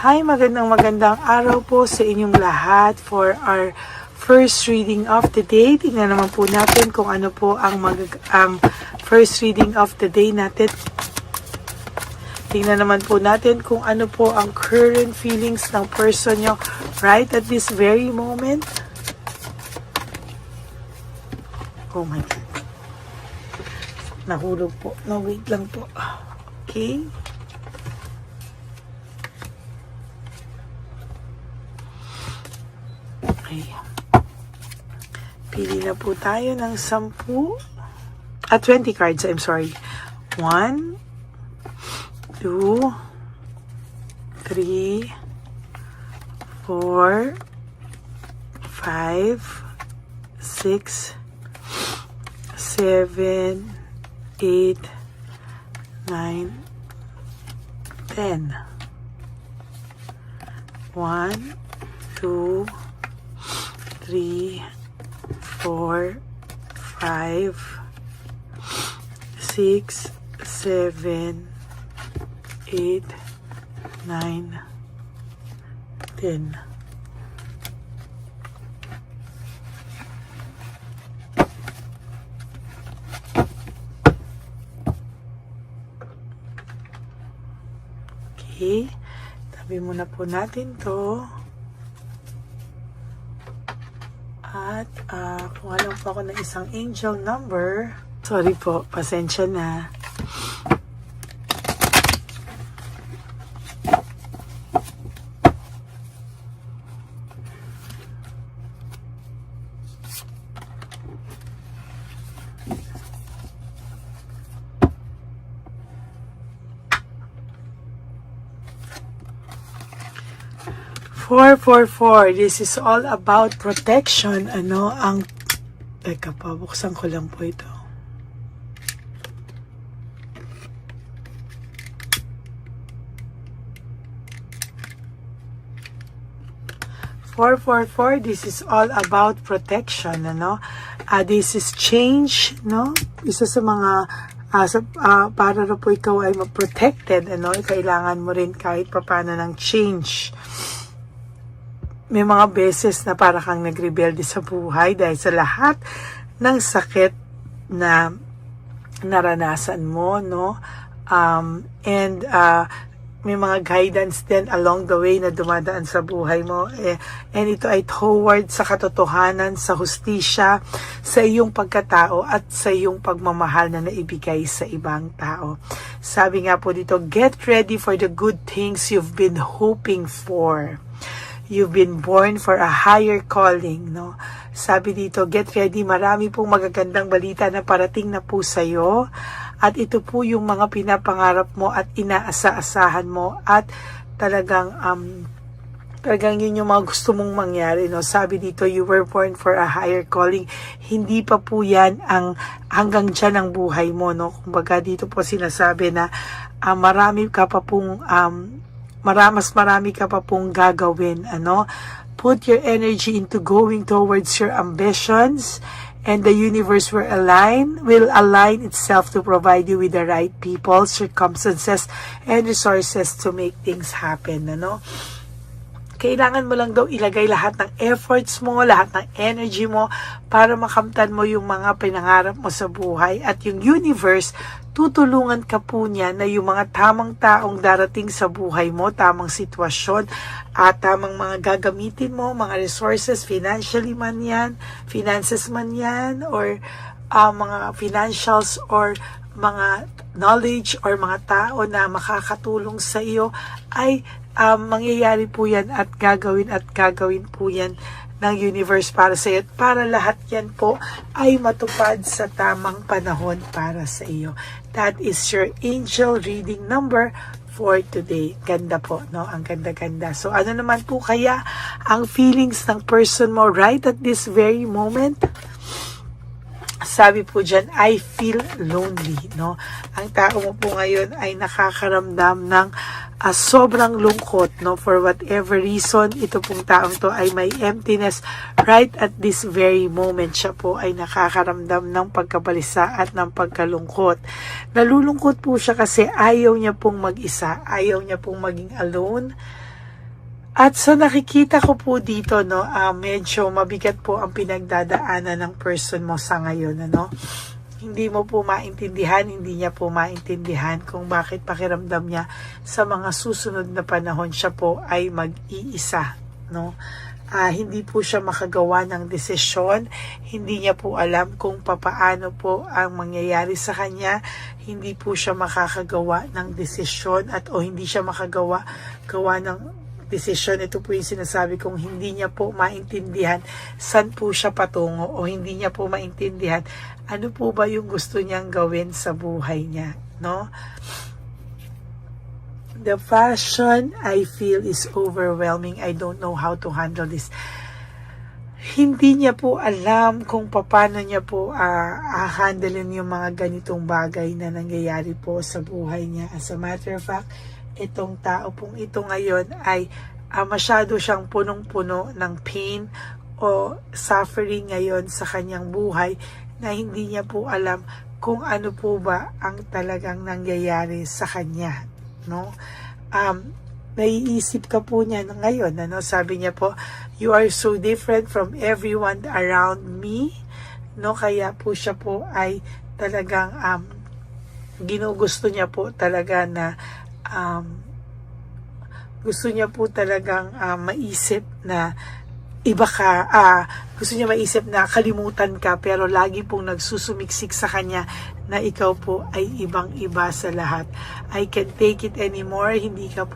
Hi, magandang araw po sa inyong lahat for our first reading of the day. Tingnan naman po natin kung ano po ang first reading of the day natin. Tingnan naman po natin kung ano po ang current feelings ng person nyo right at this very moment. Oh my God. Nahulog po. No, wait lang po. Okay. Okay. Pili na po tayo ng 10. 20 cards, I'm sorry. 1, 2, 3, 4, 5, 6, 7, 8, 9, 10. 1, 2, 3, 4, 5, 6, 7, 8, 9, 10. Okay, tabi muna po natin to. At kuha lang po ako ng isang angel number. Sorry po, pasensya na. Four. This is all about protection. Teka pa, buksan ko lang po ito. Four. This is all about protection. This is change. Isa sa mga para na po ikaw ay ma-protected. Kailangan mo rin kahit papano ng change. May mga beses na para kang nagrebelde sa buhay dahil sa lahat ng sakit na naranasan mo, may mga guidance din along the way na dumadaan sa buhay mo. And ito ay toward sa katotohanan, sa hustisya, sa iyong pagkatao at sa iyong pagmamahal na naibigay sa ibang tao. Sabi nga po dito, get ready for the good things you've been hoping for. You've been born for a higher calling, Sabi dito, get ready, marami pong magagandang balita na parating na po sa'yo. At ito po yung mga pinapangarap mo at inaasa-asahan mo at talagang yun yung mga gusto mong mangyari, Sabi dito, you were born for a higher calling. Hindi pa po yan ang hanggang dyan ang buhay mo, Kumbaga dito po sinasabi na marami ka pa pong marami ka pa pong gagawin, Put your energy into going towards your ambitions, and the universe will align itself to provide you with the right people, circumstances, and resources to make things happen, Kailangan mo lang daw ilagay lahat ng efforts mo, lahat ng energy mo para makamtan mo yung mga pinangarap mo sa buhay. At yung universe, tutulungan ka po niya na yung mga tamang taong darating sa buhay mo, tamang sitwasyon, at tamang mga gagamitin mo, mga resources, finances man yan, or mga financials, or mga knowledge, or mga tao na makakatulong sa iyo, ay mangyayari po yan at gagawin po yan ng universe para sa iyo. At para lahat yan po ay matupad sa tamang panahon para sa iyo. That is your angel reading number for today. Ganda po, Ang ganda-ganda. So, ano naman po kaya ang feelings ng person mo right at this very moment? Sabi po dyan, I feel lonely, Ang tao mo po ngayon ay nakakaramdam ng sobrang lungkot, For whatever reason, ito pong taong to ay may emptiness right at this very moment. Siya po ay nakakaramdam ng pagkabalisa at ng pagkalungkot. Nalulungkot po siya kasi ayaw niya pong mag-isa, ayaw niya pong maging alone. At sa nakikita ko po dito, no, medyo mabigat po ang pinagdadaanan ng person mo sa ngayon, ano. Hindi mo po maintindihan, hindi niya po maintindihan kung bakit pakiramdam niya sa mga susunod na panahon siya po ay mag-iisa, no. Hindi po siya makagawa ng desisyon, hindi niya po alam kung papaano po ang mangyayari sa kanya, hindi po siya makakagawa ng desisyon at o hindi siya gawa ng desisyon. Ito po yung sinasabi kong hindi niya po maintindihan saan po siya patungo o hindi niya po maintindihan ano po ba yung gusto niyang gawin sa buhay niya, no? The passion I feel is overwhelming. I don't know how to handle this. Hindi niya po alam kung paano niya po handlein yung mga ganitong bagay na nangyayari po sa buhay niya. As a matter of fact, itong tao pong ito ngayon ay masyado siyang punong-puno ng pain o suffering ngayon sa kanyang buhay na hindi niya po alam kung ano po ba ang talagang nangyayari sa kanya, no? Naiisip ka po niya ngayon, ano? Sabi niya po, you are so different from everyone around me, no? Kaya po siya po ay talagang ginugusto niya po talaga na gusto niya po talagang maisip na iba ka, gusto niya maisip na kalimutan ka, pero lagi pong nagsusumiksik sa kanya na ikaw po ay ibang-iba sa lahat. I can't take it anymore. Hindi niya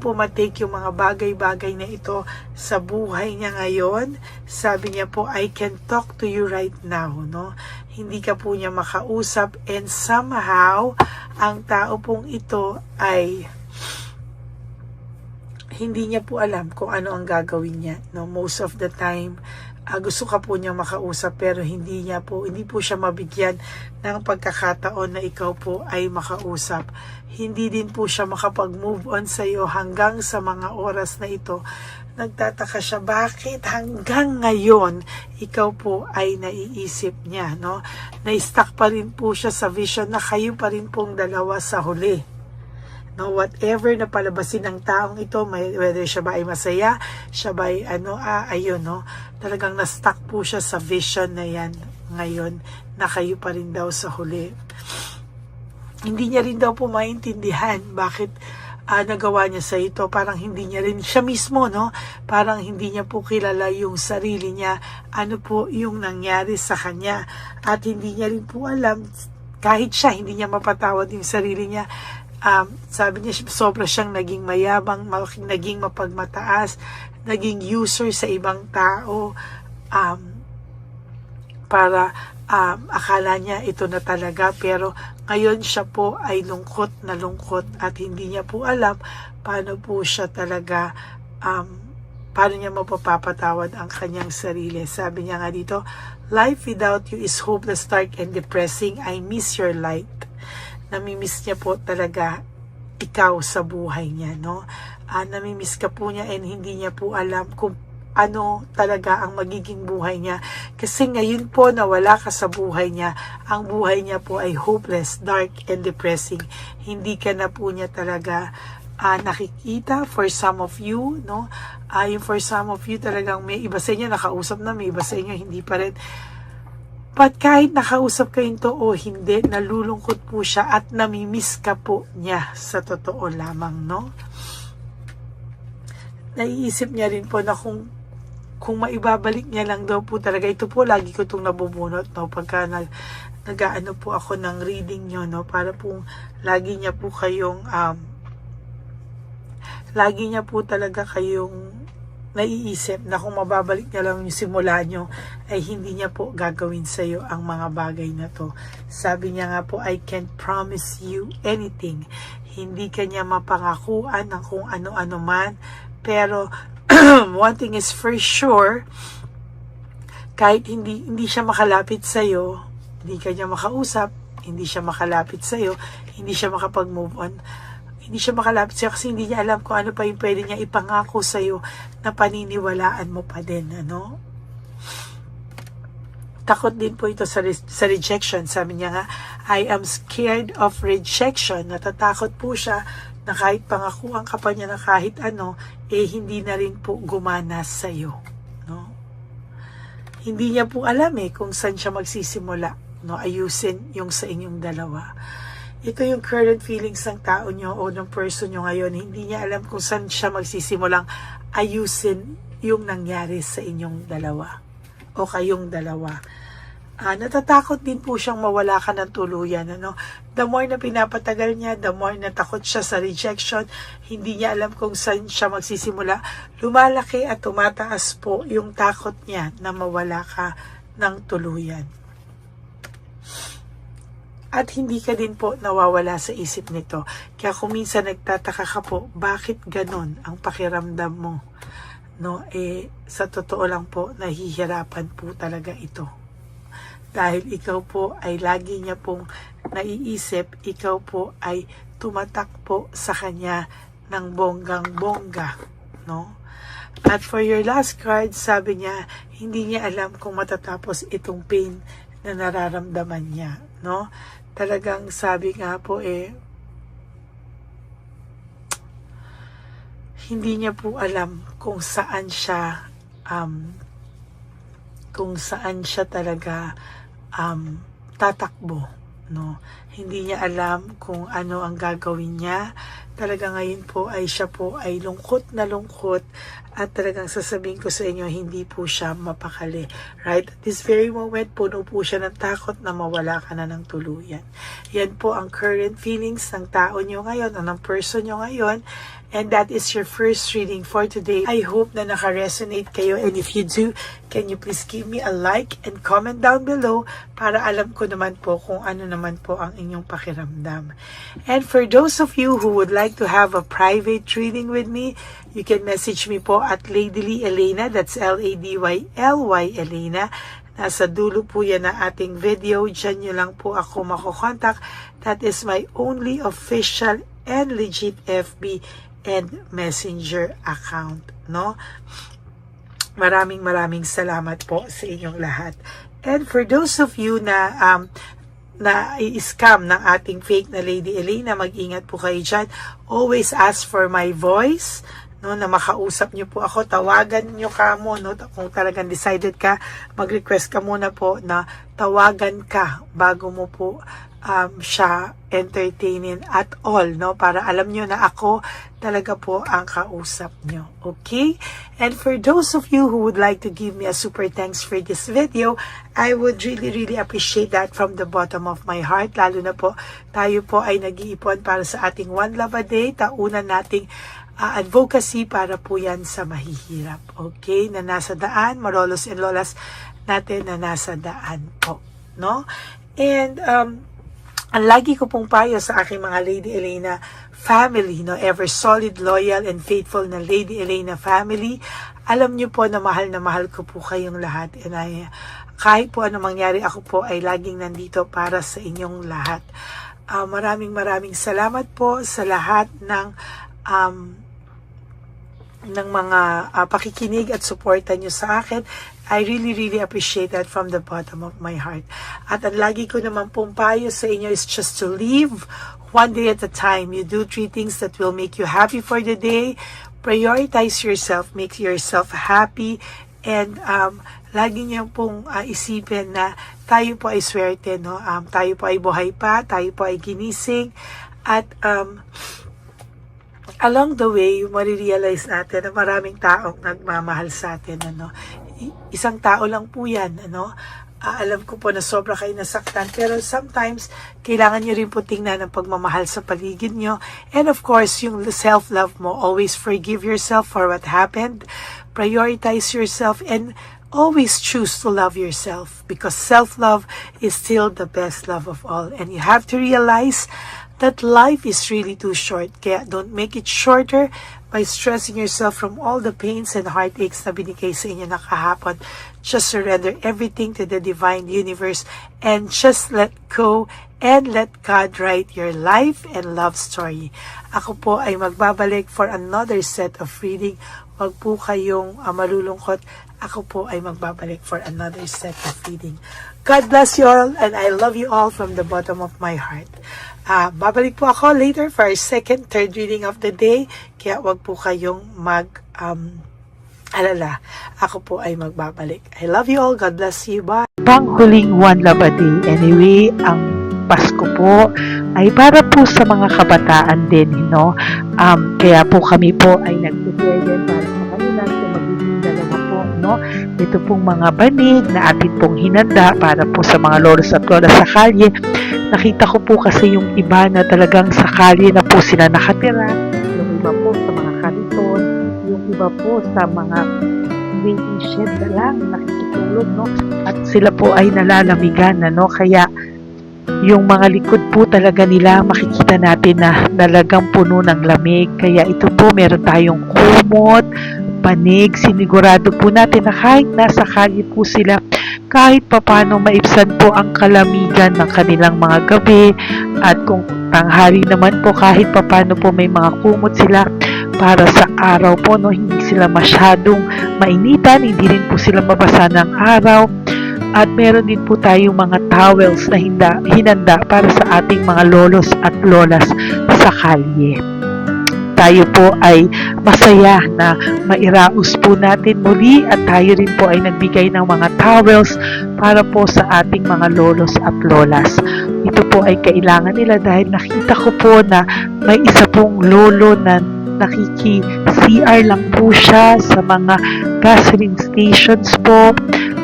po matake yung mga bagay-bagay na ito sa buhay niya ngayon. Sabi niya po, I can talk to you right now, no? Hindi ka po niya makausap, and somehow, ang tao pong ito ay hindi niya po alam kung ano ang gagawin niya, no? Most of the time, gusto ka po niyang makausap, pero hindi po siya mabigyan ng pagkakataon na ikaw po ay makausap. Hindi din po siya makapag-move on sa iyo hanggang sa mga oras na ito. Nagtataka siya, bakit hanggang ngayon ikaw po ay naiisip niya, no? Na-stuck pa rin po siya sa vision na kayo pa rin pong dalawa sa huli. No, whatever na palabasin ng taong ito, whether siya ba ay masaya, siya ba ay ayun, no, talagang na-stuck po siya sa vision na yan ngayon, na kayo pa rin daw sa huli. Hindi niya rin daw po maintindihan bakit nagawa niya sa ito. Parang hindi niya rin siya mismo, no, parang hindi niya po kilala yung sarili niya, ano po yung nangyari sa kanya, at hindi niya rin po alam, kahit siya hindi niya mapatawad yung sarili niya. Sabi niya, sobra siyang naging mayabang, naging mapagmataas, naging user sa ibang tao, para akala niya ito na talaga, pero ngayon siya po ay lungkot na lungkot at hindi niya po alam paano po siya talaga, paano niya mapapatawad ang kanyang sarili. Sabi niya nga dito, life without you is hopeless, dark, and depressing. I miss your light. Namimiss niya po talaga ikaw sa buhay niya, no? Namimiss ka po niya, and hindi niya po alam kung ano talaga ang magiging buhay niya. Kasi ngayon po na wala ka sa buhay niya, ang buhay niya po ay hopeless, dark, and depressing. Hindi ka na po niya talaga nakikita. For some of you, no? Yung for some of you talagang may iba sa inyo nakausap na, may iba sa inyo hindi pa rin. But kahit nakausap kayo to o hindi, nalulungkot po siya at namimiss ka po niya sa totoo lamang, no? Naiisip niya rin po na kung maibabalik niya lang daw po talaga. Ito po, lagi ko itong nabubunot, no? Pagka nag-aano po ako ng reading nyo, no? Para po lagi niya po kayong, lagi niya po talaga kayong naiisip na kung mababalik niya lang yung simula nyo, ay hindi niya po gagawin sa iyo ang mga bagay na to. Sabi niya nga po, I can't promise you anything. Hindi kanya mapangakuan ng kung ano-ano man, pero one thing is for sure, kahit hindi siya makalapit sa iyo, hindi kanya makausap, hindi siya makalapit sa iyo, hindi siya makapag-move on, hindi siya makalapit sa'yo kasi hindi niya alam kung ano pa yung pwede niya ipangako sa'yo na paniniwalaan mo pa din, ano? Takot din po ito sa rejection. Sabi niya nga, I am scared of rejection. Natatakot po siya na kahit pangakuan ka pa niya na kahit ano, hindi na rin po gumana sa'yo. No? Hindi niya po alam kung saan siya magsisimula. No? Ayusin yung sa inyong dalawa. Ito yung current feelings ng tao nyo o ng person nyo ngayon. Hindi niya alam kung saan siya magsisimulang ayusin yung nangyari sa inyong dalawa o kayong dalawa. Natatakot din po siyang mawala ka ng tuluyan. Ano? The more na pinapatagal niya, the more na takot siya sa rejection, hindi niya alam kung saan siya magsisimula. Lumalaki at tumataas po yung takot niya na mawala ka ng tuluyan. At hindi ka din po nawawala sa isip nito. Kaya kung minsan nagtataka ka po, bakit ganon ang pakiramdam mo? No, sa totoo lang po, nahihirapan po talaga ito. Dahil ikaw po ay lagi niya pong naiisip, ikaw po ay tumatak po sa kanya ng bonggang-bongga, no? At for your last card, sabi niya, hindi niya alam kung matatapos itong pain na nararamdaman niya, no? Talagang sabi nga po hindi niya po alam kung saan siya talaga tatakbo, no? Hindi niya alam kung ano ang gagawin niya. Talaga ngayon po ay siya po ay lungkot na lungkot at talagang sasabihin ko sa inyo, hindi po siya mapakali. Right? At this very moment, puno po siya ng takot na mawala ka na ng tuluyan. Yan po ang current feelings ng tao nyo ngayon o ng person nyo ngayon. And that is your first reading for today. I hope na naka-resonate kayo. And if you do, can you please give me a like and comment down below para alam ko naman po kung ano naman po ang inyong pakiramdam. And for those of you who would like to have a private reading with me, you can message me po at Ladyly Elena. That's Ladyly Elena. Nasa dulo po yan na ating video. Diyan nyo lang po ako makokontak. That is my only official and legit FB and Messenger account, no? Maraming salamat po sa inyong lahat. And for those of you na i-scam ng ating fake na Lady Elena, mag-ingat po kayo dyan. Always ask for my voice, no, na makausap niyo po ako. Tawagan niyo ka mo, no? Kung talagang decided ka, mag-request ka muna po na tawagan ka bago mo po siya entertainin at all, no? Para alam nyo na ako talaga po ang kausap nyo. Okay? And for those of you who would like to give me a super thanks for this video, I would really appreciate that from the bottom of my heart. Lalo na po, tayo po ay nag-iipon para sa ating One Love a Day. Taunan nating advocacy para po yan sa mahihirap. Okay? Na nasa daan, marolos and lolas natin na nasa daan po. No? And, ang lagi ko pong payo sa aking mga Lady Elena family, no, ever solid, loyal, and faithful na Lady Elena family, alam niyo po na mahal ko po kayong lahat. And kahit po ano mangyari, ako po ay laging nandito para sa inyong lahat. Maraming salamat po sa lahat ng mga pakikinig at suporta nyo sa akin. I really appreciate that from the bottom of my heart. At ang lagi ko naman pong payo sa inyo is just to live one day at a time. You do 3 things that will make you happy for the day. Prioritize yourself, make yourself happy, and lagi niyo pong isipin na tayo po ay swerte, no? Tayo po ay buhay pa, tayo po ay ginising, at along the way, marirealize natin na maraming taong nagmamahal sa atin, ano? Isang tao lang po yan, ano? Alam ko po na sobra kayo nasaktan, pero sometimes kailangan nyo rin po tingnan ang pagmamahal sa paligid nyo. And of course, yung self-love mo, always forgive yourself for what happened, prioritize yourself, and always choose to love yourself, because self-love is still the best love of all. And you have to realize that life is really too short, kaya don't make it shorter by stressing yourself from all the pains and heartaches na binigay sa inyo na kahapon. Just surrender everything to the divine universe and just let go and let God write your life and love story. Ako po ay magbabalik for another set of reading. Wag po kayong malulungkot. ako po ay magbabalik for another set of reading. God bless you all, and I love you all from the bottom of my heart. Babalik po ako later for our second, third reading of the day, kaya wag po kayong alala. Ako po ay magbabalik. I love you all. God bless you. Bye. Panghuling One Love a Day. Anyway, ang Pasko po ay para po sa mga kabataan din, no? Kaya po kami po ay nag-prepare din para sa kanila, so magiging dalawa po, no? Ito pong mga banig na atin pong hinanda para po sa mga lolos at lola sa kalye. Nakita ko po kasi yung iba na talagang sa kalye na po sila nakatira, yung iba po sa mga kariton, yung iba po sa mga waiting shed na lang nakikitulog, no? At sila po ay nalalamigan, no? Kaya yung mga likod po talaga nila makikita natin na talagang puno ng lamig. Kaya ito po, meron tayong kumot, panig. Sinigurado po natin na kahit nasa kalye po sila, kahit papano maibsan po ang kalamigan ng kanilang mga gabi. At kung tanghali naman po, kahit papano po may mga kumot sila para sa araw po, no? Hindi sila masyadong mainitan, hindi rin po sila mabasa ng araw. At meron din po tayong mga towels na hinanda para sa ating mga lolos at lolas sa kalye. Tayo po ay masaya na mairaos po natin muli at tayo rin po ay nagbigay ng mga towels para po sa ating mga lolos at lolas. Ito po ay kailangan nila dahil nakita ko po na may isa pong lolo na nakiki-CR lang po siya sa mga gasoline stations po.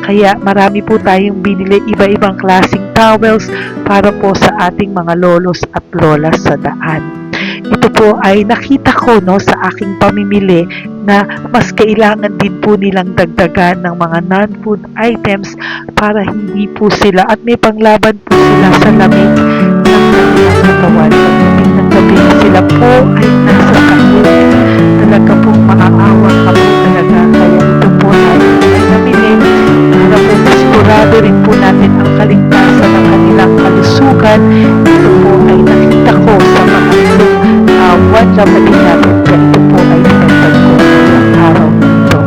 Kaya marami po tayong binili iba-ibang klaseng towels para po sa ating mga lolos at lolas sa daan. Ito po ay nakita ko, no, sa aking pamimili na mas kailangan din po nilang dagdagan ng mga non-food items para hindi po sila at may panglaban po sila sa lamig ng kanilang katawan. Pagdating ng gabi sila po ay nasa kahit talaga pong maaawa ka po talaga. Kaya ito po ay namili para po masigurado rin po natin ang kaligtasan ng kanilang kalusugan. Ito po ay nakita ko sa mga One Love a Day natin, kaya ito po ay pinagpag ko ng araw nito.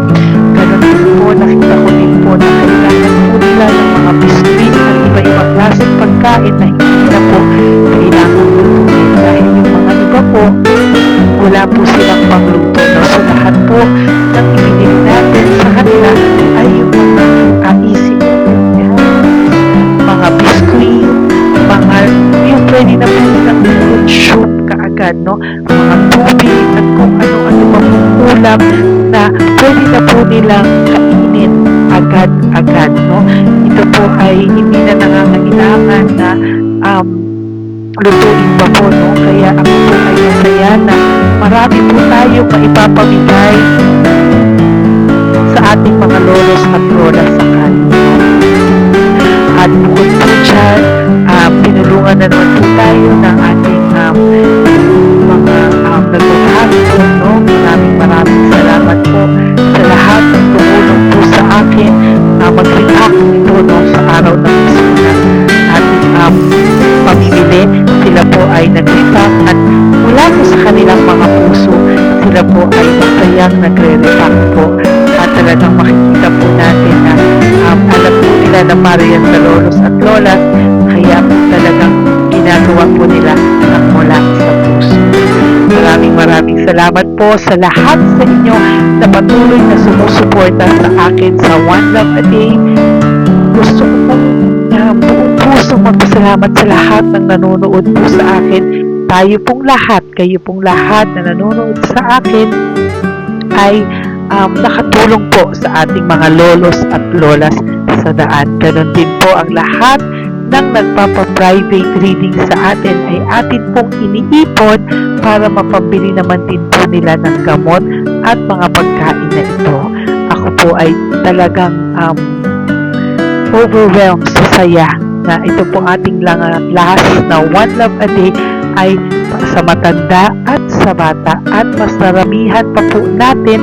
Ganon din po, nakita ko din po na kailangan po nila ng mga biskuit at iba-ibang klaseng pagkain na hindi na po kailangan lutuin. Dahil yung mga iba po, wala po silang pangluto. No? So lahat po ng ibinili natin sa kanila ay yung mga easy mga biskuit, mga yung pwede na po nilang consume kaagad, no? Mga tubig at kung ano-ano pa pong ulam na pwede na po nilang kainin agad-agad, no? Ito po ay hindi na nangangailangan na lutuin pa po, no? Kaya ako po ay masaya na marami po tayo maipapamigay sa ating mga lolos at lolas sa kanila. At bukod po dyan, pinulungan na naman po tayo ng ating mga nagbabago, no? Maraming salamat po sa lahat ng tumulong po sa akin mag-react ito, no, sa araw ng Pasko ating pamimili. Sila po ay nag-react at mula po sa kanilang mga puso, sila po ay masayang nagre-react po. At talagang makikita po natin na alam po nila na para yan sa lolos at lolas, kaya talagang ginagawa po nila ng mula sa puso. Maraming salamat po sa lahat sa inyo na patuloy na sumusuporta sa akin sa One Love a Day. Gusto ko pong buong puso magpasalamat sa lahat ng nanonood po sa akin. Tayo pong lahat, kayo pong lahat na nanonood sa akin ay nakatulong po sa ating mga lolos at lolas sa daan. Ganon din po ang lahat ng nagpapa-private reading sa atin ay atin pong iniipon para mapambili naman din po nila ng gamot at mga pagkain na ito. Ako po ay talagang overwhelmed sa saya na ito pong ating last na One Love a Day ay sa matanda at sa bata, at mas naramihan pa po natin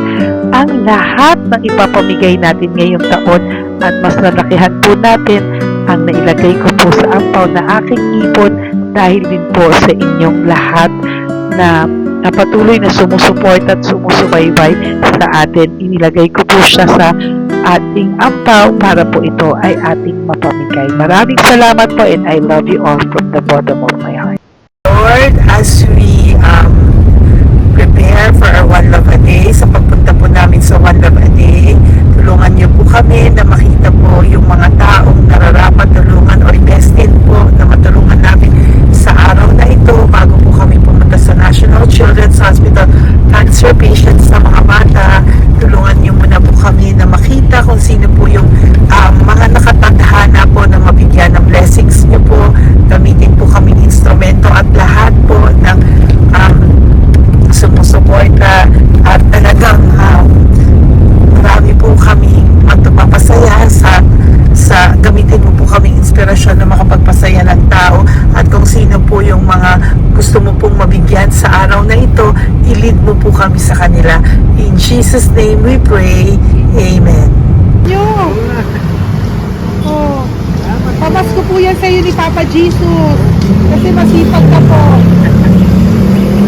ang lahat ng ipapamigay natin ngayong taon, at mas nalakihan po natin ang nailagay ko po sa ampaw na aking ipon dahil din po sa inyong lahat na patuloy na sumusuport at sumusubaybay sa atin. Inilagay ko po siya sa ating ampaw para po ito ay ating mapamigay. Maraming salamat po and I love you all from the bottom of my heart. Lord, as we prepare for our One Love a Day, sa pagpunta po namin sa One Love a Day, tulungan niyo po kami na makita po yung mga taong nararapat tulungan o destined po na matulungan namin sa araw na ito bago po kami pumunta sa National Children's Hospital cancer patients na mga bata. Tulungan niyo muna po kami na makita kung sino po yung mga nakatadhana po na mabigyan ng blessings niyo po. Gamitin po kaming instrumento at lahat po ng sumusuporta at talagang marami po kami magpapasaya sa gamitin mo po kaming inspirasyon na makapagpasaya ng tao at kung sino po yung mga gusto mo pong mabigyan sa araw na ito, i-lead mo po kami sa kanila. In Jesus' name we pray. Amen. Yo! Oh, pamasko po yan sa'yo ni Papa Jesus. Kasi masipag ka po.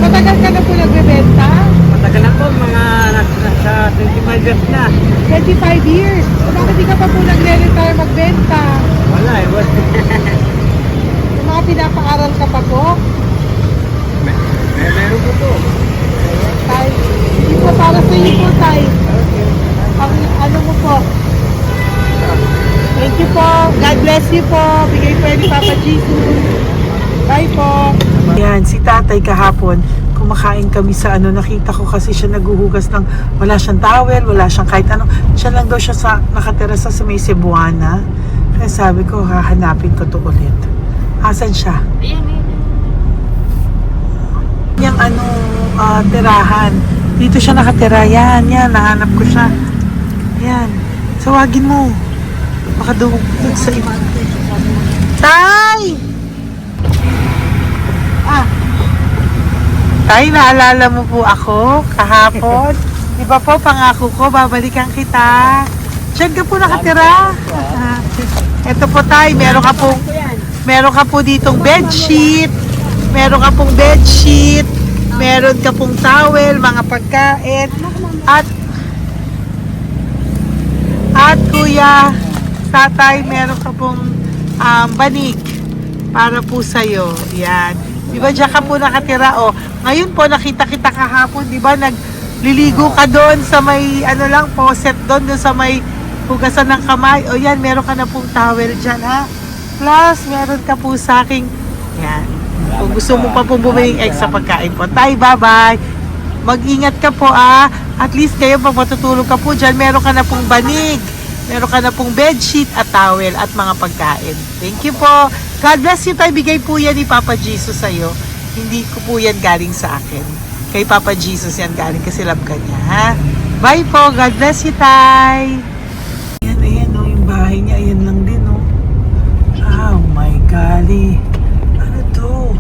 Matagal ka na po nagbebenta? Matagal na po, mga nasa 25 years na. 25 years. So, bakit di ka pa po nagre-retire magbenta? Wala eh, wala. Yung mga pinapaaral ka pa po? Meron po po. Tay, hindi po para sa iyo po, Tay. Ang ano mo po? Thank you po. God bless you po. Bigay po yan ni Papa Jesus. Bye po. Yan, si tatay kahapon, kumakain kami sa nakita ko kasi siya naguhugas ng, wala siyang towel, wala siyang kahit ano. Siya lang daw siya nakatira sa may Cebuana. Kaya sabi ko, hahanapin ko to ulit. Asan siya? Yung tirahan. Dito siya nakatira. Yan, nahanap ko siya. Yan. Tawagin mo. Baka doon sa iba. Tay! Tay, naalala mo po ako kahapon? Di ba po, pangako ko, babalikan kita. Diyan ka po nakatira. Ito po tay, meron ka po ditong bedsheet. Meron ka pong bedsheet. Meron ka pong towel, mga pagkain. At kuya, tatay, meron ka pong banig para po sa'yo. Yan. Di ba diyan ka po nakatira? O, ngayon po nakita kita kahapon, di ba nagliligo ka doon sa may faucet doon sa may hugasan ng kamay. O yan, meron ka na pong towel dyan ha. Plus, meron ka po sa aking yan. Kung gusto mo pa pong bumili extra pagkain po. Tay, bye-bye. Mag-ingat ka po At least kayo pag matutulog ka po dyan, meron ka na pong banig. Meron ka na pong bedsheet at towel at mga pagkain. Thank you po. God bless you, tay. Bigay po yan ni Papa Jesus sa'yo. Hindi ko po yan galing sa akin. Kay Papa Jesus yan galing kasi love ka niya, ha? Bye po. God bless you, tay. Ayan, yung bahay niya. Ayan lang din, Oh my golly. Ano to?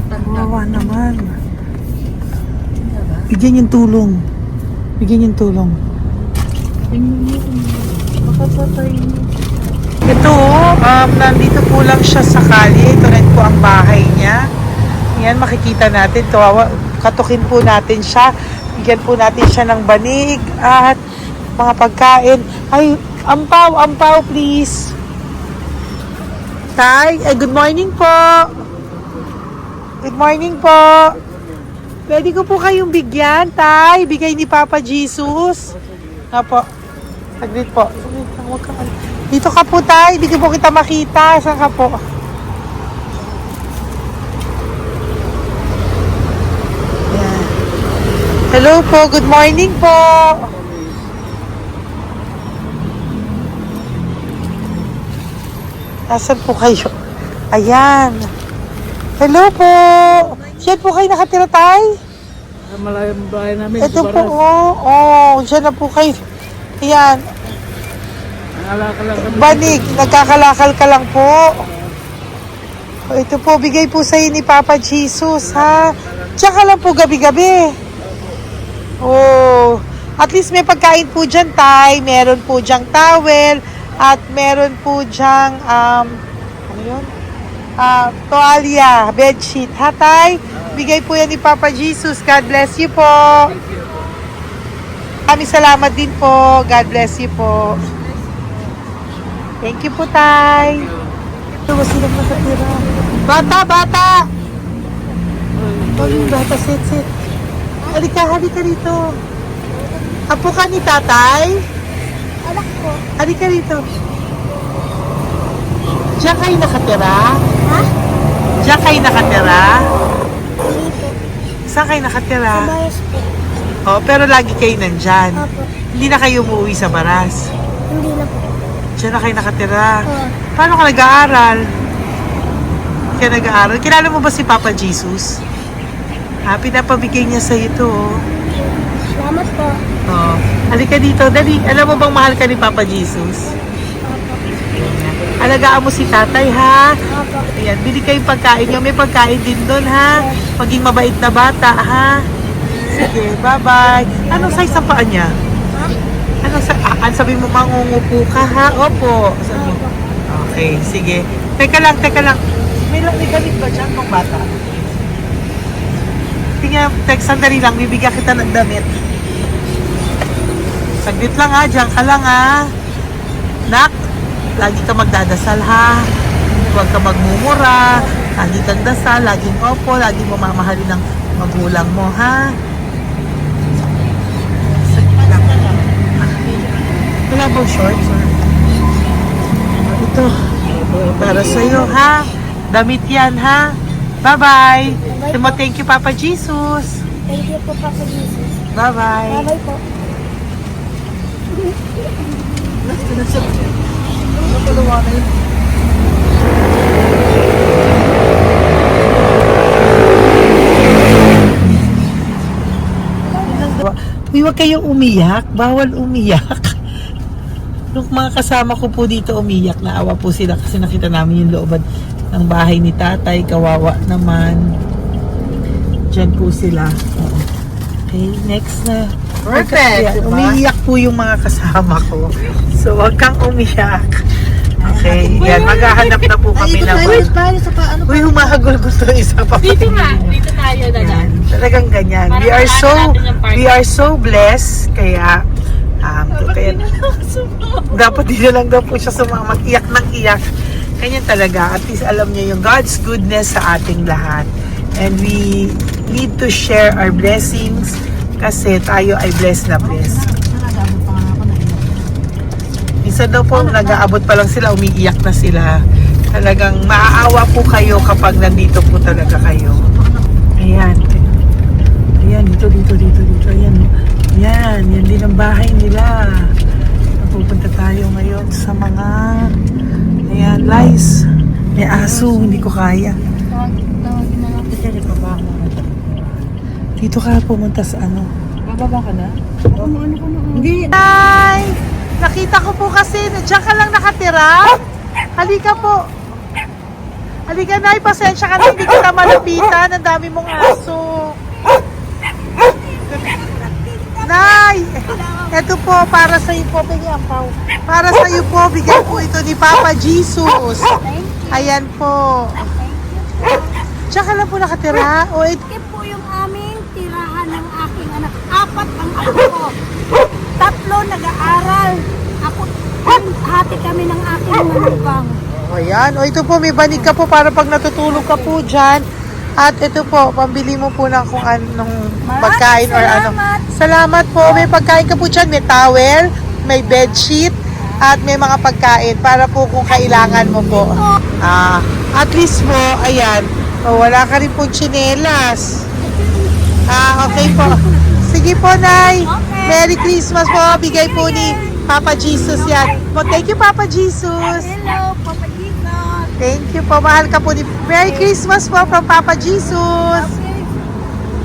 Kawawa naman. Bigyan yung tulong. Ito, nandito po lang siya sa kalye. Ito rin po ang bahay niya. Yan, makikita natin. Katukin po natin siya. Bigyan po natin siya ng banig at mga pagkain. Ay, ampaw, please. Tay, good morning po. Good morning po. Pwede ko po kayong bigyan, tay. Bigay ni Papa Jesus. Apo. Saglit po. Dito ka po, tay. Hindi ko po kita makita. Saan ka po? Yan. Hello po. Good morning po. Nasaan po kayo? Ayan. Hello po. Diyan po kayo nakatira, tay? Malayang bahay namin. Ito po, diyan na po kayo. Ayan. Banig, nagkakalakal ka lang po. Ito po, bigay po sa'yo ni Papa Jesus, ha? Diyan ka lang po gabi-gabi. At least may pagkain po dyan, tay. Meron po dyang towel. At meron po dyang, ano yun? Toalya, bedsheet. Ha, tay? Bigay po yan ni Papa Jesus. God bless you po. Maraming salamat din po. God bless you po. Thank you po, Tay. Ito, silang nakatira. Bata! Yung bata, sit. Halika rito. Apo ka ni tatay? Anak ko. Halika rito. Diyan kayo nakatira? Ha? Diyan kayo nakatira? Dito. Saan kayo nakatira? Bayas po. Oh, pero lagi kayo nandyan. Opo. Hindi na kayo umuwi sa Baras. Hindi na po. Diyan na kayo nakatira. Oo. Paano ka nag-aaral? Hindi ka nag-aaral? Kilala mo ba si Papa Jesus? Ha, pinapabigay niya sa ito. Salamat po. Oh. Halika dito. Dali. Alam mo bang mahal ka ni Papa Jesus? Opo. Alagaan mo si tatay, ha? Opo. Ayan, bili kayong pagkain nyo. May pagkain din doon, ha? Maging mabait na bata, ha? Sige, bye-bye. Anong size ang paa niya? Ha? Sabi mo, mangungupo ka, ha? Opo. Sabi mo. Okay, sige. Teka lang. May gamit ba dyan ng bata? Tingnan, sandali lang. Bibigyan kita ng damit. Saglit lang, ha? Diyan ka lang, ha? Nak, lagi ka magdadasal, ha? Huwag ka magmumura. Lagi kang dasal, laging opo, lagi mo mamahalin ng magulang mo, ha? Saglit lang. Wala bang shorts? Ito. Para sa'yo, ha? Damit yan, ha? Bye-bye. Thank you, Papa Jesus. Thank you po, Papa Jesus. Bye-bye. Bye-bye po. Uy, huwag kayong umiyak. Bawal umiyak. Nung mga kasama ko po dito umiyak, naawa po sila kasi nakita namin yung looban ng bahay ni tatay. Kawawa naman. Diyan po sila. Okay, next na. Perfect, Ayan, diba? umiiyak po yung mga kasama ko. So, huwag kang umiyak. Okay, yan. Maghahanap na po kami ng... Uy, humahagol gusto isa pa. Dito tayo na Yan, talagang ganyan. We are so blessed. Kaya, dapat di na lang daw po siya sumama. Iyak ng iyak. Ganyan talaga. At least alam niya yung God's goodness sa ating lahat. And we need to share our blessings kasi tayo ay blessed na blessed. Minsan daw po, nag-aabot pa lang sila, umiiyak na sila. Talagang maaawa po kayo kapag nandito po talaga kayo. Ayan. Ayan, dito. Ayan, yan din ang bahay nila. Pupunta tayo ngayon sa mga... Ayan, lice. May aso, hindi ko kaya. Dito ka pumunta sa ano? Bababa ka na? Hindi. Hi! Nakita ko po kasi, diyan ka lang nakatira. Halika po. Halika na, pasensya ka na, hindi kita malapitan. Ang dami mong aso. Nay! Ito po, para sa iyo po, bigyan po. Para sa iyo po, bigyan po ito ni Papa Jesus. Ayan po. Diyan ka lang po nakatira. O, Ito po yung aming tirahan ng aking anak. 4 ang apo ko. 3 nag-aaral. Ako, hati kami ng aking manugang. ayan. O, ito po, may banig ka po para pag natutulog ka po dyan. At ito po, pambili mo po ng kung anong pagkain or ano. Salamat po. May pagkain ka po dyan. May towel, may bedsheet, at may mga pagkain para po kung kailangan mo po. At least po, ayan. O, wala ka rin pong tsinelas. Okay po. Sige po, Nay. Merry Christmas po. Bigay po ni Papa Jesus yan. Thank you, Papa Jesus. Hello, Papa Jesus. Thank you po. Mahal ka po ni... Merry Christmas po from Papa Jesus.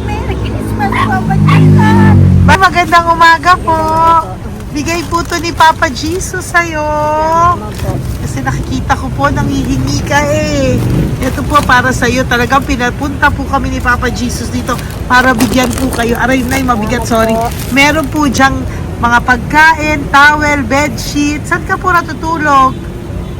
Merry Christmas, Papa Jesus. Magandang umaga po. Bigay po to ni Papa Jesus sa'yo. Kasi nakikita ko po, nanghihingi ka eh. Ito po para sa'yo. Talagang pinapunta po kami ni Papa Jesus dito para bigyan po kayo. Aray, Nay, mabigat, sorry. Meron po dyang mga pagkain, towel, bedsheet. Saan ka po natutulog?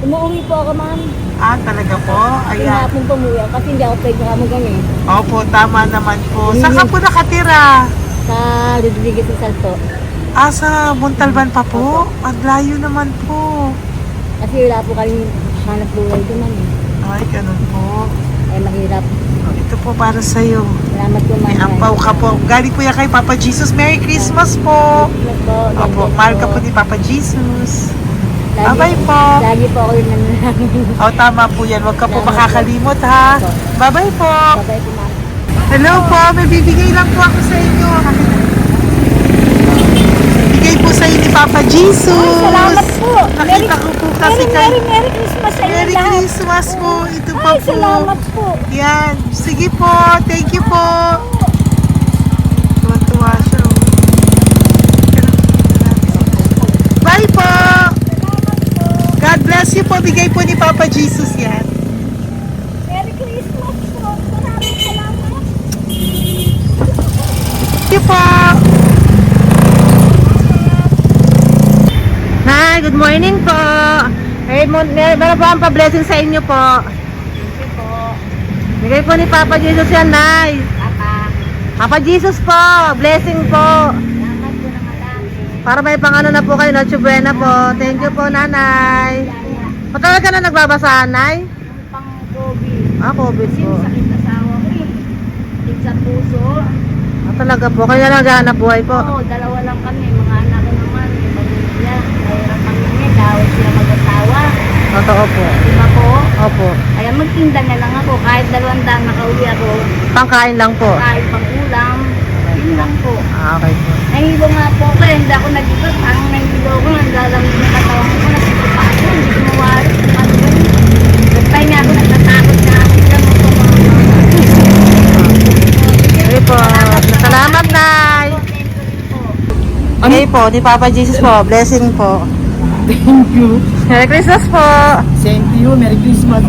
Umuwi po ako, ma'am. Talaga po? Ayan. Pinapong pumuya kasi hindi ako pwede kakamugan eh. Opo, tama naman po. Saan ka po nakatira? Sa Rodriguez ng Salto. Sa Montalban pa po? Ang layo naman po. Kasi wala po kami hanap buhay doon eh. Ay, ganun po. Ay mahirap. Ito po para sa'yo. Salamat po, May ampaw ka po. Galing po yan kay Papa Jesus. Merry Christmas po. Opo, mahal ka po ni Papa Jesus. Bye-bye po. Lagi po ako yung nananangin. Tama po yan. Huwag ka po makakalimot, ha. Bye-bye po. Babay po, ma'am. Hello po. May bibigay lang po ako sa inyo. Bigay po sa inyo ni Papa Jesus. Salamat po. Nakita ko po kasi kay... Merry Christmas sa inyo Merry lahat. Christmas po. Ito pa Ay, po. salamat po. Yan. Sige po. Thank you po. Tuwa-tuwa siya. Oh. Bye po. God bless you po. Bigay po ni Papa Jesus yan. Merry Christmas po. Maraming salamat. Thank you po. Nay, good morning po. Meron po ang pa-blessing sa inyo po. Thank you po. Bigay po ni Papa Jesus yan, Nay. Papa. Papa Jesus po. Blessing po. Salamat po ng malaki. Para may pangano na po kayo, Noche Buena po. Thank you po, Nanay. Matagal ka na nagbabasahan, Nay? Pang COVID. COVID Kasi po. sakit asawa ko eh. Sakit sa puso. Talaga po. Kaya naghahanap buhay po. Oo, dalawa lang kami. Mga anak ko naman. May pamilya. Mahirap kami niya. Dawit sila mag-asawa. Totoo po. Diba po? Opo. Kaya magtinda na lang ako. Kahit 200 nakauwi ako. Pangkain lang po. Kahit pang ulam. Yun lang po. Okay po. Nahilo nga po ako. Hindi ako nag-ibat. Parang nahilo ko. Naglalamig na katawan ko. Nagsipa ako. Hindi ko mawari. Ano ba yun? Nagpahinga ako. Nagtatakot na ako. Okay po. Salamat, Nay. Okay po. Ni Papa Jesus po. Blessing po. Thank you. Merry Christmas po. Same to you. Merry Christmas.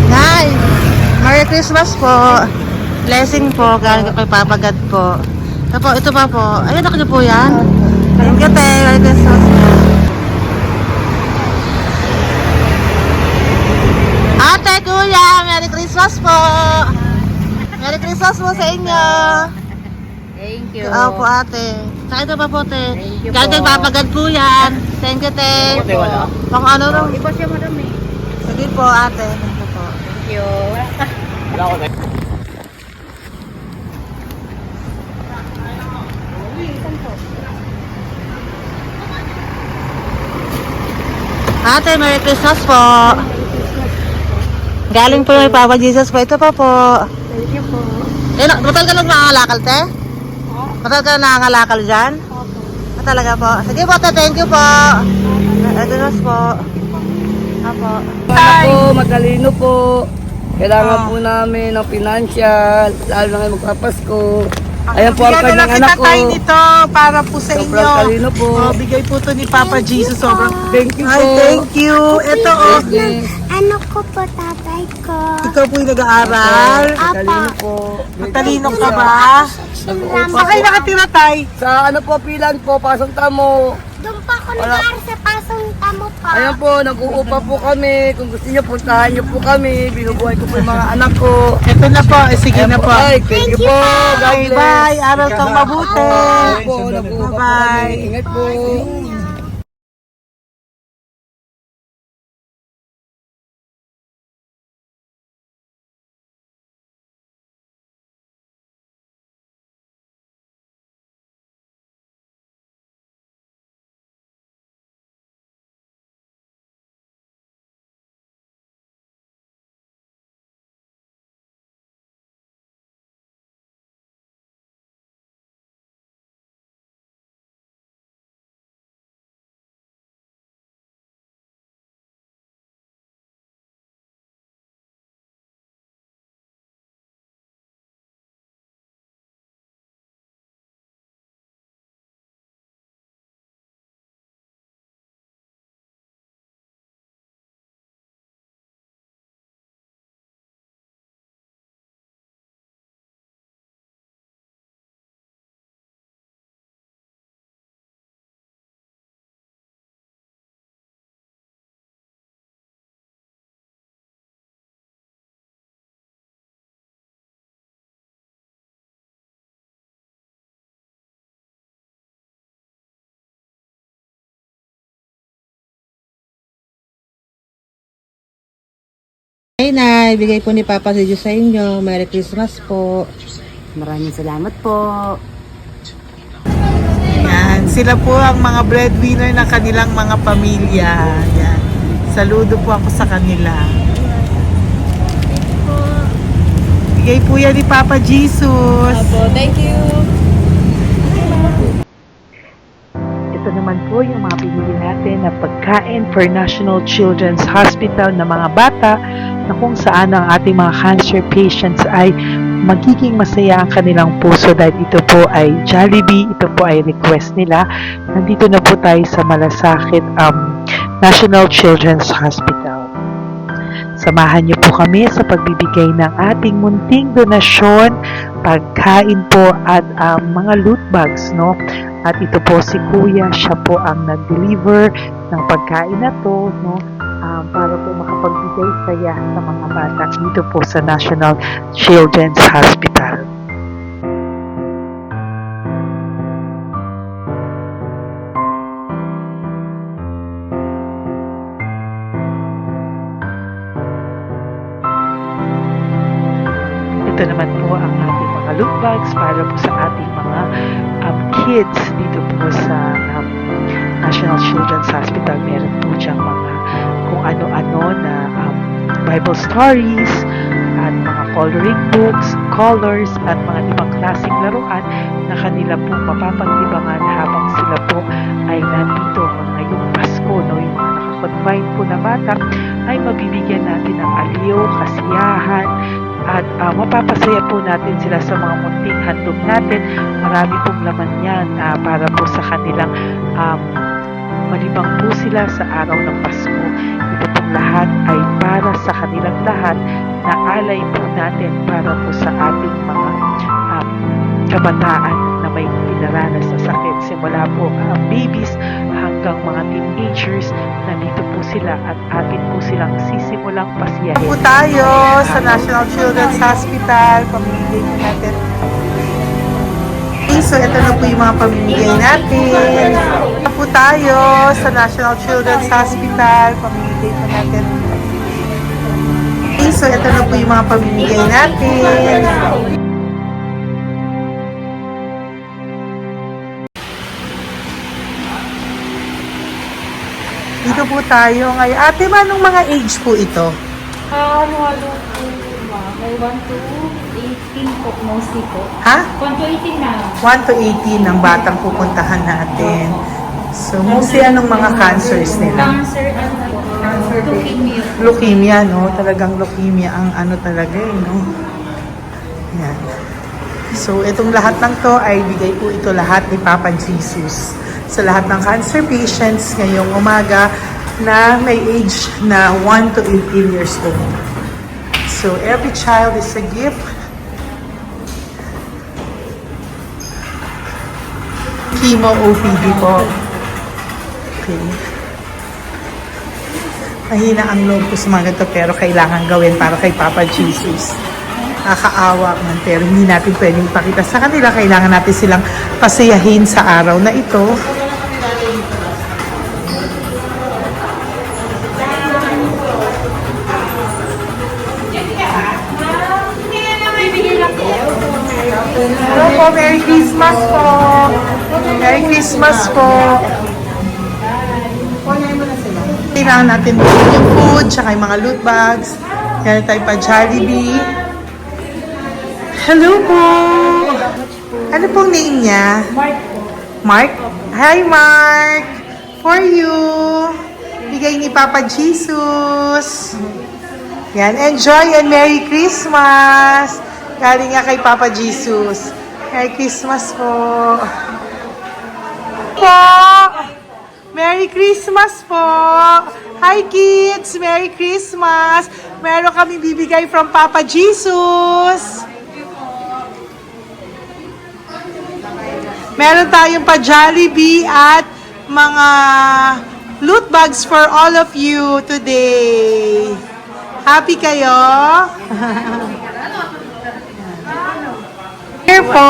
Nay, Merry Christmas po. Blessing po. Galing ko kay Papa God po. Ito pa po. Ayun, ako niyo po yan. Thank you, te. Merry Christmas po. Ate, kuya, Merry Christmas po. Merry Christmas po sa inyo. Thank you. Po, ate. Saka ito pa po, te. Thank you Galing kay po. Papa God po yan. Thank you, te. Ate, wala. Pang ano rin. Iba siya madami. Sige po, ate. Thank you po. Thank you. Wala ko na. Ate, Merry Christmas po. Galing po kay Papa Jesus po. Ito pa po. Thank you po. Batal ka lang nangangalakal, te? Batal ka lang nangangalakal dyan? Talaga po. Sige po, te. Thank you po. Merry Christmas po. Apo. Ano po, matalino po. Kailangan po namin ng financial, lalo na ngayon magpapasko. Ayan po ang Bigyan na kanyang lang anak kita ko. tayo nito para po sa Sobrang inyo. talino po. Bigay po to ni Papa Jesus. Sobrang. Thank you Ay, po. thank you. Ito, oh. Yes. Ano ko po tatay ko? Ikaw po yung nag-aaral. Matalino po. Matalino ka ba? Nag-uupa Saan kayo po. nakatira, tay? Sa ano po, pilan po, pasong tamo. Doon pa ako Wala. nag-aaral sa pasong tamo pa. Ayan po, nag-uupa po kami. Kung gusto niyo, puntahan niyo po kami. Binubuhay ko po yung mga anak ko. Ito na po. Sige Ayan na po. Ay, thank you po. God Bye, bless. bye. Aral kang mabuti. Ayan po, nag-uupa po Bye-bye. kami. Ingat po. na ibigay po ni Papa si Diyos sa inyo. Merry Christmas po. Maraming salamat po. Yan, sila po ang mga breadwinner ng kanilang mga pamilya. Yan. Saludo po ako sa kanila. Bigay po yan ni Papa Jesus. Thank you. Ito naman po yung mga binili natin na pagkain for National Children's Hospital na mga bata na kung saan ang ating mga cancer patients ay magiging masaya ang kanilang puso dahil ito po ay Jollibee, ito po ay request nila. Nandito na po tayo sa Malasakit National Children's Hospital. Samahan niyo po kami sa pagbibigay ng ating munting donasyon, pagkain po at mga loot bags, no? At ito po si Kuya, siya po ang nag-deliver ng pagkain na to, no? Para po makapagbigay saya sa mga bata dito po sa National Children's Hospital. Ito naman po ang ating mga loot bags para po sa ating mga kids dito po sa National Children's Hospital. Meron po diyang mga kung ano-ano na Bible stories at mga coloring books, colors at mga ibang klaseng laruan na kanila po mapapaglibangan habang sila po ay nandito ngayong Pasko, no? Yung mga nakakonfine po na bata ay mabibigyan natin ng aliw, kasiyahan at mapapasaya po natin sila sa mga munting handog natin. Marami pong laman yan para po sa kanilang malibang po sila sa araw ng Pasko. Ito pong lahat ay para sa kanilang lahat na alay po natin para po sa ating mga kabataan na may pinaranas na sakit. Simula po babies hanggang mga teenagers, nandito po sila at atin po silang sisimulang pasiyahin. Po tayo sa National Children's Hospital. Pamimigay po natin. So, ito na po yung mga pamimigay natin. Po tayo sa National Children's Hospital. Pamimigay po natin. So, ito na po yung mga pamimigay natin. Dito po tayo ngayon. Ate, anong mga age po ito? Halo-halo po, may 1 to 18 po, mostly po. Ha? 1 to 18 na. 1 to 18 ang batang pupuntahan natin. So, mostly anong mga cancers nila? Cancer, ano po? Leukemia. Leukemia, no? Talagang leukemia ang ano talaga, no? Yan. So, itong lahat ng to ay bigay po ito lahat ni Papa Jesus sa lahat ng cancer patients ngayong umaga na may age na 1 to 18 years old. So, every child is a gift. Chemo OPD po. Okay. Mahina ang loob ko sa mga ganito pero kailangan gawin para kay Papa Jesus. Nakakaawa man pero hindi natin pwedeng ipakita sa kanila. Kailangan natin silang pasayahin sa araw na ito. Hello po, Merry Christmas po. Merry Christmas po. Kailangan natin bilhin yung food, tsaka yung mga loot bags. Meron tayo pa Jollibee. Hello po. Ano pong name niya? Mark po. Mark? Hi, Mark. For you. Bigay ni Papa Jesus. Yan. Enjoy and Merry Christmas. Galing nga kay Papa Jesus. Merry Christmas po. Merry Christmas po. Hi kids. Merry Christmas. Meron kami bibigay from Papa Jesus. Meron tayong pa Jollibee at mga loot bags for all of you today. Happy kayo? Here po.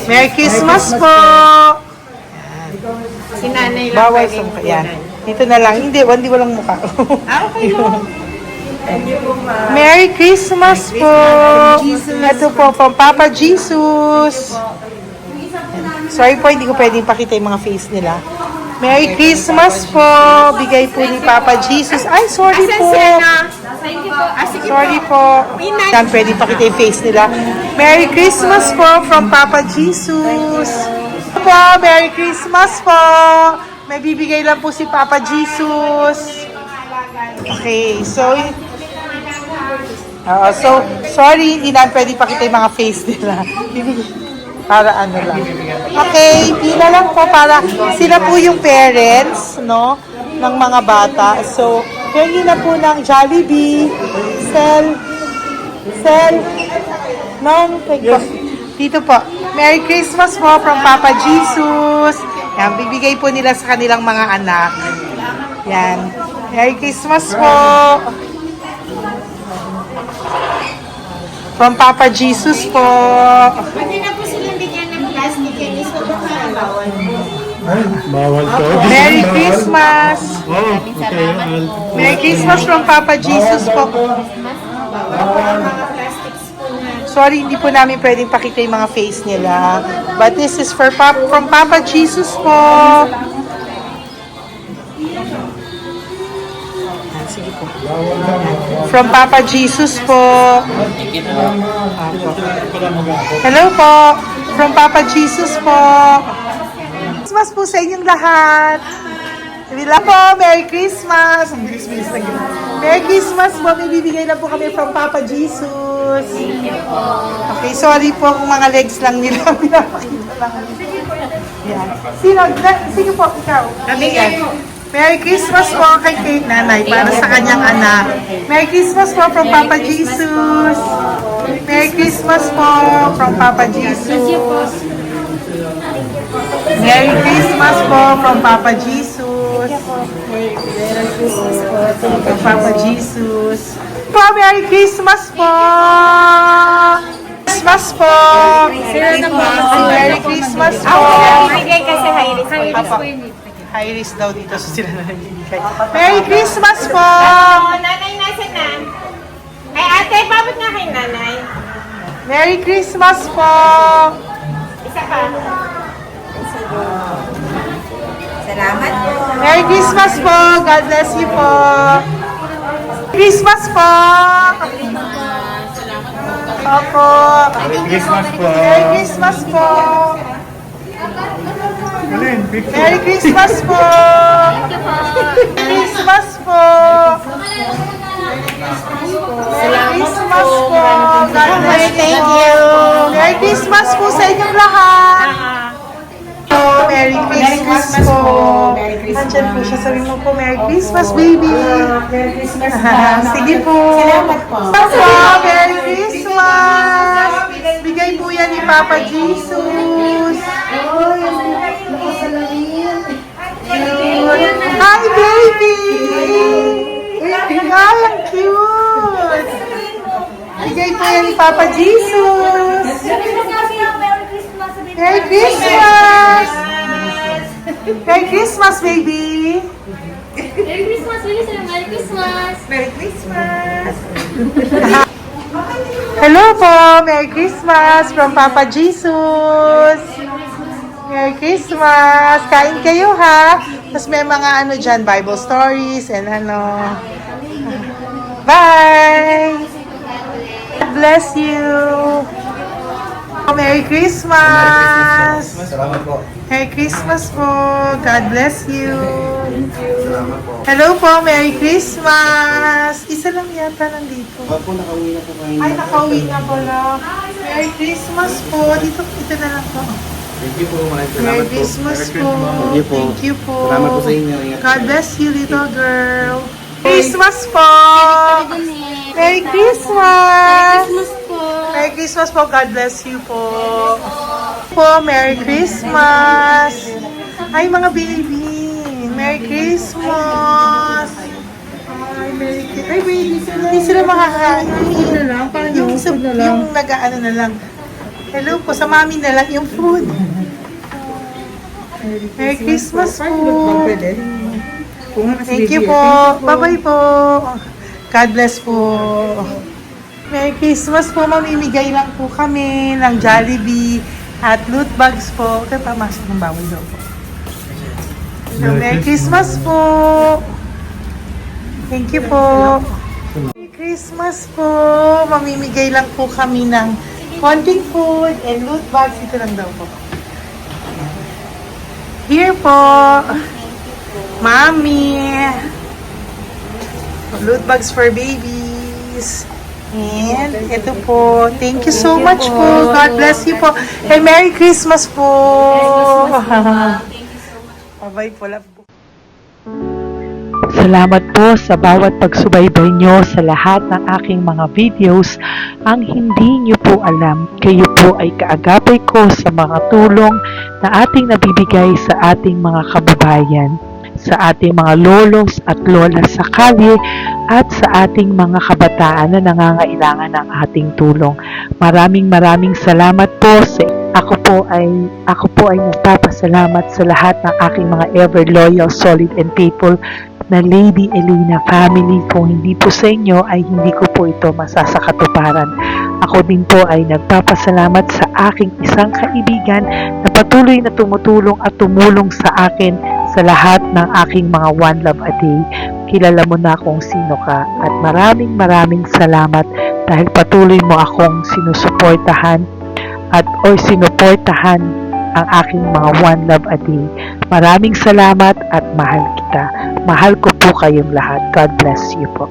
Merry Christmas po. Si nanay lang Bawal pwedeng sa mukha. Yan. Dito na lang. Hindi walang mukha. Okay lang. Merry Christmas po. Ito po, from Papa Jesus. Sorry po, hindi ko pwedeng pakita yung mga face nila. Merry Christmas po. Bigay po ni Papa Jesus. Ay, sorry po. Sorry po. Yan, pwedeng pakita yung face nila. Merry Christmas po from Papa Jesus. Po, Merry Christmas po. May bibigay lang po si Papa Jesus. Okay, so sorry, hindi na pwede pakita yung mga face nila. Para ano lang. Okay, pila lang po para sila po yung parents, no, ng mga bata. So, hingi na po ng Jollibee, non, dito po. Merry Christmas po from Papa Jesus. Yan, bibigay po nila sa kanilang mga anak. Yan. Merry Christmas po. From Papa Jesus po. Pwede na po silang bigyan ng plastic yan. So, baka bawal. Bawal to. Merry Christmas. Oh, okay. Merry Christmas from Papa Jesus po. Sorry, hindi po namin pwedeng pakita yung mga face nila. But this is from Papa Jesus po. Sige po. From Papa Jesus po. Hello po. From Papa Jesus po. Christmas po sa inyong lahat. Wala po, Merry Christmas. Merry Christmas po. May bibigay na po kami from Papa Jesus. Okay, sorry po kung mga legs lang nila. Pinapakita lang. Yan. Sino po? Ikaw. Yan. Merry Christmas po kay nanay para sa kanyang anak. Merry Christmas po from Papa Jesus. Merry Christmas po from Papa Jesus. Merry Christmas po from Papa Jesus. From Papa Jesus. Po, Merry Christmas po. Christmas po. Merry Christmas po. Bigay kasi high-risk. High-risk po yun. High risk daw dito so sila na nagbibigay. Merry Christmas po! Nanay, nasa na? Ay, ate, babot nga kay nanay. Merry Christmas po! Isa pa. Salamat po. Merry Christmas po! God bless you po! Christmas po! Opo! Merry Christmas po. Merry Christmas po! Merry Christmas po! Christmas po! Merry Christmas po! God bless you. Thank you. Merry Christmas po sa inyong lahat. Merry Christmas po. Nandiyan po siya. Sabi mo po, Merry Christmas, baby. Merry Christmas. Sige po. Salamat po. Merry Christmas. Bigay po yan ni Papa Jesus. Hi, baby! Ay, ang cute! Bigay po yan ni Papa Jesus! Merry Christmas! Merry Christmas, baby! Merry Christmas, Merry Christmas! Merry Christmas! Hello po! Merry Christmas from Papa Jesus! Merry Christmas! Kain kayo ha! Tapos may mga ano dyan, Bible stories and ano. Bye! God bless you! Merry Christmas! Salamat po. Merry Christmas po! God bless you! Hello po! Merry Christmas! Isa lang yata nandito. Opo, nakauwi na po kayo. Ay, nakauwi na pala. Merry Christmas po! Dito na lang po. Thank you po. Maraming salamat Merry po. Christmas po. Thank you po. Thank you po. Salamat po sa inyo. Ingat God bless you, little girl. Christmas po. Merry Christmas. Merry Christmas po. God bless you po. Merry Christmas. Ay, mga baby. Merry Christmas. Ay, Merry Christmas. Ay, baby. Hindi sila makakain. Yung nag-ano na lang. Hello po, sa mami na lang yung food. Merry Christmas po. Thank you po. Bye-bye po. God bless po. Merry Christmas po. Mamimigay lang po kami ng Jollibee at loot bags po. Kaya pamasok ng bawal daw po. So, Merry Christmas po. Thank you po. Merry Christmas po. Mamimigay lang po kami ng konting food and loot bags. Ito lang daw po. Here po. Mommy. Loot bags for babies. And ito po. Thank you so much po. God bless you po. And Merry Christmas po. Bye-bye po. Love po. Salamat po sa bawat pagsubaybay nyo sa lahat ng aking mga videos. Ang hindi nyo po alam, kayo po ay kaagapay ko sa mga tulong na ating nabibigay sa ating mga kababayan, sa ating mga lolos at lola sa kalye at sa ating mga kabataan na nangangailangan ng ating tulong. Maraming salamat po sa ako po ay nagpapasalamat sa lahat ng aking mga ever loyal, solid and faithful na Lady Elena family. Kung hindi po sa inyo ay hindi ko po ito masasakatuparan. Ako din po ay nagpapasalamat sa aking isang kaibigan na patuloy na tumutulong at tumulong sa akin sa lahat ng aking mga One Love a Day. Kilala mo na kung sino ka at maraming salamat dahil patuloy mo akong sinusuportahan o sinuportahan ang aking mga One Love a Day. Maraming salamat at mahal kita. Mahal ko po kayong lahat. God bless you po.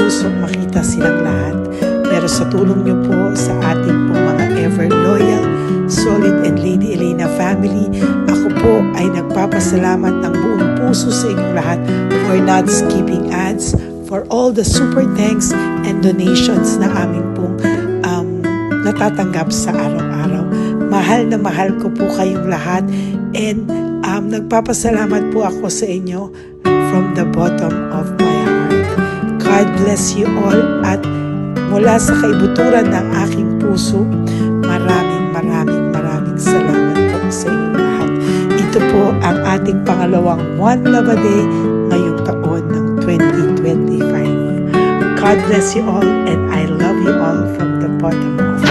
puso makita silang lahat. Pero sa tulong niyo po sa ating pong mga ever loyal, solid and Lady Elena family, ako po ay nagpapasalamat ng buong puso sa inyong lahat for not skipping ads, for all the super thanks and donations na aming pong natatanggap sa araw-araw. Mahal na mahal ko po kayong lahat, and nagpapasalamat po ako sa inyo from the bottom of my heart. God bless you all, at mula sa kaibuturan ng aking puso, maraming salamat po sa inyong lahat. Ito po ang ating pangalawang One Love a Day ngayong taon ng 2025. God bless you all, and I love you all from the bottom of my heart.